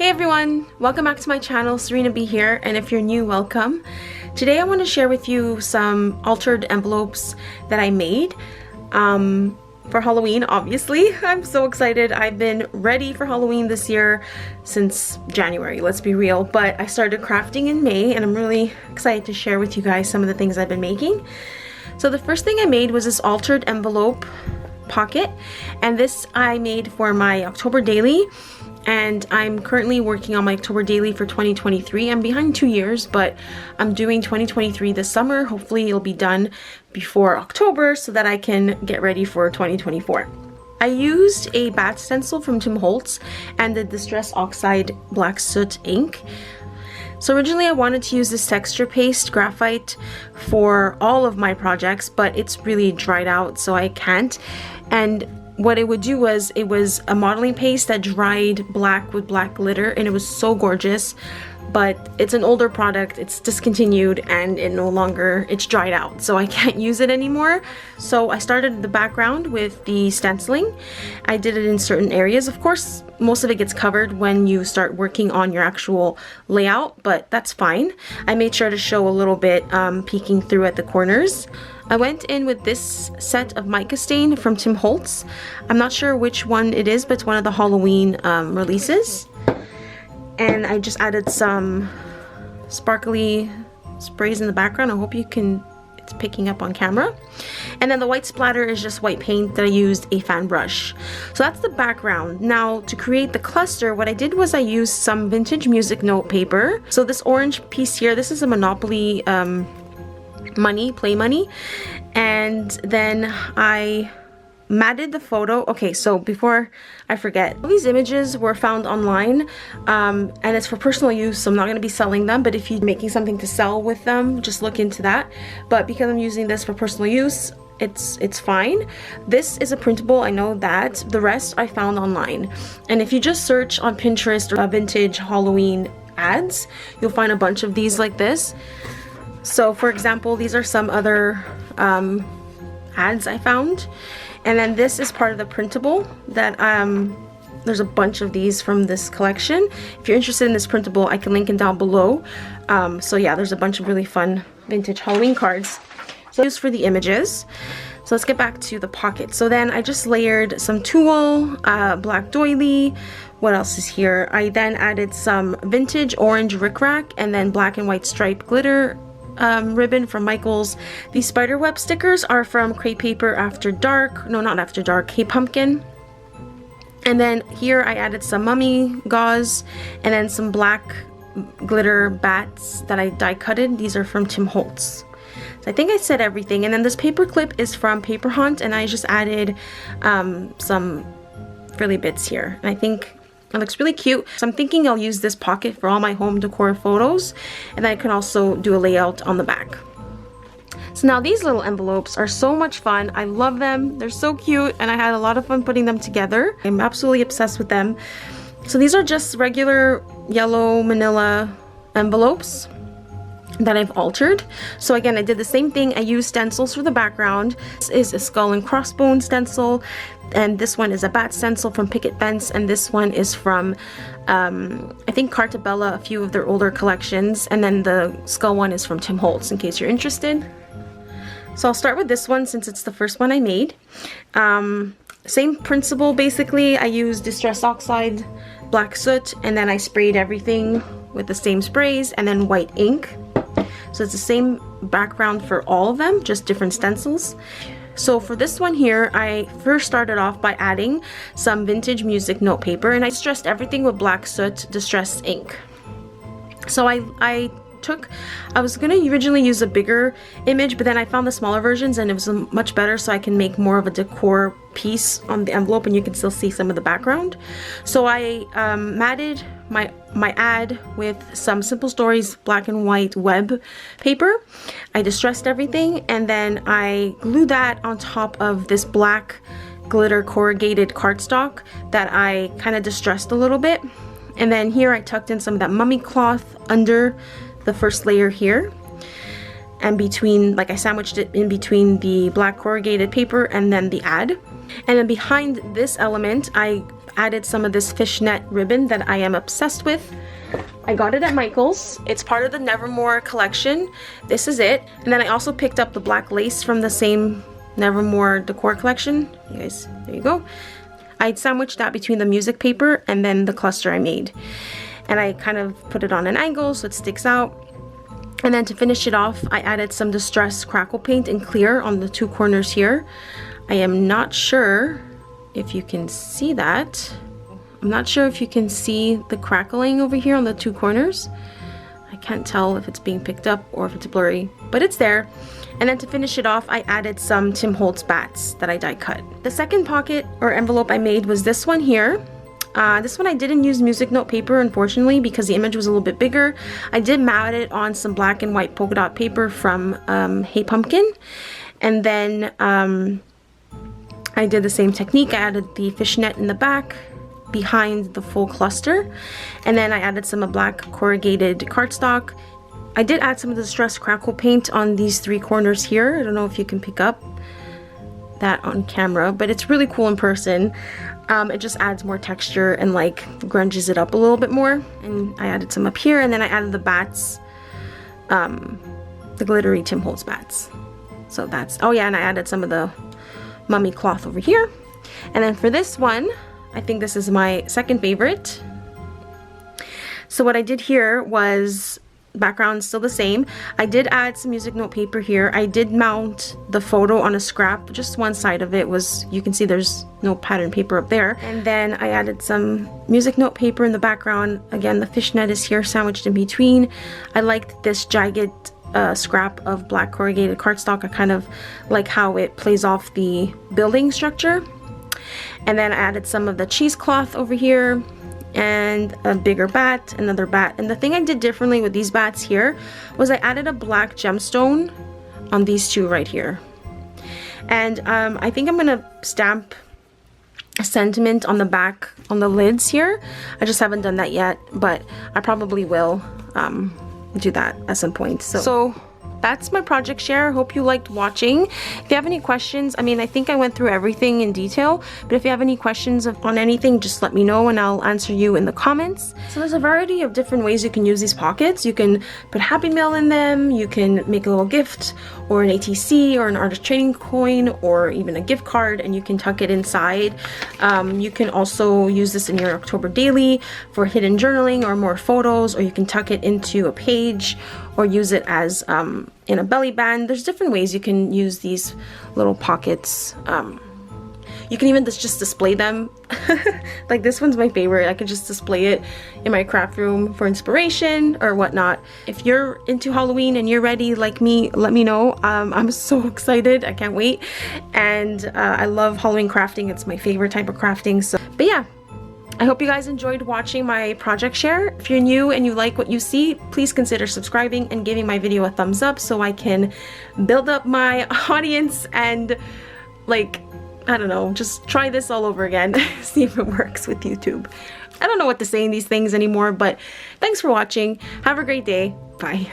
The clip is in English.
Hey everyone, welcome back to my channel. Serena B here, and if you're new, welcome. Today I want to share with you some altered envelopes that I made for Halloween, obviously. I'm so excited. I've been ready for Halloween this year since January, let's be real, but I started crafting in May and I'm really excited to share with you guys some of the things I've been making. So the first thing I made was this altered envelope pocket, and this I made for my October daily. And I'm currently working on my October daily for 2023. I'm behind 2 years, but I'm doing 2023 this summer. Hopefully it'll be done before October so that I can get ready for 2024. I used a bat stencil from Tim Holtz and the Distress Oxide Black Soot ink. So originally I wanted to use this texture paste graphite for all of my projects, but it's really dried out, so I can't. And what it would do was, it was a modeling paste that dried black with black glitter, and it was so gorgeous, but it's an older product, it's discontinued, and it's dried out, so I can't use it anymore. So I started the background with the stenciling. I did it in certain areas. Of course, most of it gets covered when you start working on your actual layout, but that's fine. I made sure to show a little bit peeking through at the corners. I went in with this set of mica stain from Tim Holtz. I'm not sure which one it is, but it's one of the Halloween releases. And I just added some sparkly sprays in the background. I hope it's picking up on camera. And then the white splatter is just white paint that I used a fan brush. So that's the background. Now to create the cluster, what I did was I used some vintage music note paper. So this orange piece here, this is a Monopoly play money, and then I matted the photo. Okay, so before I forget, all these images were found online, and it's for personal use, so I'm not going to be selling them, but if you're making something to sell with them, just look into that. But because I'm using this for personal use, it's fine. This is a printable, I know that. The rest I found online, and if you just search on Pinterest or vintage Halloween ads, you'll find a bunch of these like this. So for example, these are some other ads I found. And then this is part of the printable that there's a bunch of these from this collection. If you're interested in this printable, I can link it down below. So yeah, there's a bunch of really fun vintage Halloween cards. So used for the images. So let's get back to the pocket. So then I just layered some tulle, black doily. What else is here? I then added some vintage orange rickrack and then black and white striped glitter ribbon from Michaels. These spiderweb stickers are from Crepe Paper After Dark. No, not After Dark. Hey Pumpkin. And then here I added some mummy gauze and then some black glitter bats that I die cutted. These are from Tim Holtz. So I think I said everything. And then this paper clip is from Paper Hunt, and I just added some frilly bits here. And I think it looks really cute. So I'm thinking I'll use this pocket for all my home decor photos, and then I can also do a layout on the back. So now these little envelopes are so much fun. I love them. They're so cute, and I had a lot of fun putting them together. I'm absolutely obsessed with them. So these are just regular yellow manila envelopes that I've altered. So again, I did the same thing. I used stencils for the background. This is a skull and crossbone stencil, and this one is a bat stencil from Picket Fence, and this one is from I think Cartabella, a few of their older collections, and then the skull one is from Tim Holtz, in case you're interested. So I'll start with this one since it's the first one I made. Same principle basically. I used Distress Oxide Black Soot, and then I sprayed everything with the same sprays and then white ink. So it's the same background for all of them, just different stencils. So for this one here, I first started off by adding some vintage music note paper, and I distressed everything with Black Soot Distress ink. So I was gonna originally use a bigger image, but then I found the smaller versions and it was much better, so I can make more of a decor piece on the envelope and you can still see some of the background. So I matted my ad with some Simple Stories black and white web paper. I distressed everything, and then I glued that on top of this black glitter corrugated cardstock that I kind of distressed a little bit. And then here I tucked in some of that mummy cloth under the first layer here, and between, like, I sandwiched it in between the black corrugated paper and then the ad. And then behind this element, I added some of this fishnet ribbon that I am obsessed with. I got it at Michael's. It's part of the Nevermore collection. This is it. And then I also picked up the black lace from the same Nevermore decor collection. You guys, there you go. I sandwiched that between the music paper and then the cluster I made. And I kind of put it on an angle so it sticks out. And then to finish it off, I added some distressed crackle paint in clear on the two corners here. I am not sure if you can see that. I'm not sure if you can see the crackling over here on the two corners. I can't tell if it's being picked up or if it's blurry, but it's there. And then to finish it off, I added some Tim Holtz bats that I die cut. The second pocket or envelope I made was this one here. This one I didn't use music note paper, unfortunately, because the image was a little bit bigger. I did mat it on some black and white polka dot paper from Hey Pumpkin. And then I did the same technique. I added the fishnet in the back behind the full cluster, and then I added some black corrugated cardstock. I did add some of the distressed crackle paint on these three corners here. I don't know if you can pick up that on camera, but it's really cool in person. It just adds more texture and like grunges it up a little bit more. And I added some up here, and then I added the bats, the glittery Tim Holtz bats. So that's, oh yeah, and I added some of the mummy cloth over here. And then for this one, I think this is my second favorite. So what I did here was, background still the same. I did add some music note paper here. I did mount the photo on a scrap. Just one side of it was, you can see there's no pattern paper up there. And then I added some music note paper in the background. Again, the fishnet is here sandwiched in between. I liked this jagged scrap of black corrugated cardstock. I kind of like how it plays off the building structure. And then I added some of the cheesecloth over here and a bigger bat, another bat. And the thing I did differently with these bats here was I added a black gemstone on these two right here. And I think I'm gonna stamp a sentiment on the back, on the lids here. I just haven't done that yet, but I probably will do that at some point. So that's my project share. Hope you liked watching. If you have any questions, I mean, I think I went through everything in detail, but if you have any questions on anything, just let me know and I'll answer you in the comments. So there's a variety of different ways you can use these pockets. You can put Happy Mail in them, you can make a little gift or an ATC or an artist trading coin or even a gift card, and you can tuck it inside. You can also use this in your October daily for hidden journaling or more photos, or you can tuck it into a page or use it as in a belly band. There's different ways you can use these little pockets. You can even just display them. Like this one's my favorite. I could just display it in my craft room for inspiration or whatnot. If you're into Halloween and you're ready like me, let me know. I'm so excited. I can't wait. And I love Halloween crafting. It's my favorite type of crafting. So, but yeah. I hope you guys enjoyed watching my project share. If you're new and you like what you see, please consider subscribing and giving my video a thumbs up so I can build up my audience and, like, I don't know, just try this all over again. See if it works with YouTube. I don't know what to say in these things anymore, but thanks for watching. Have a great day. Bye.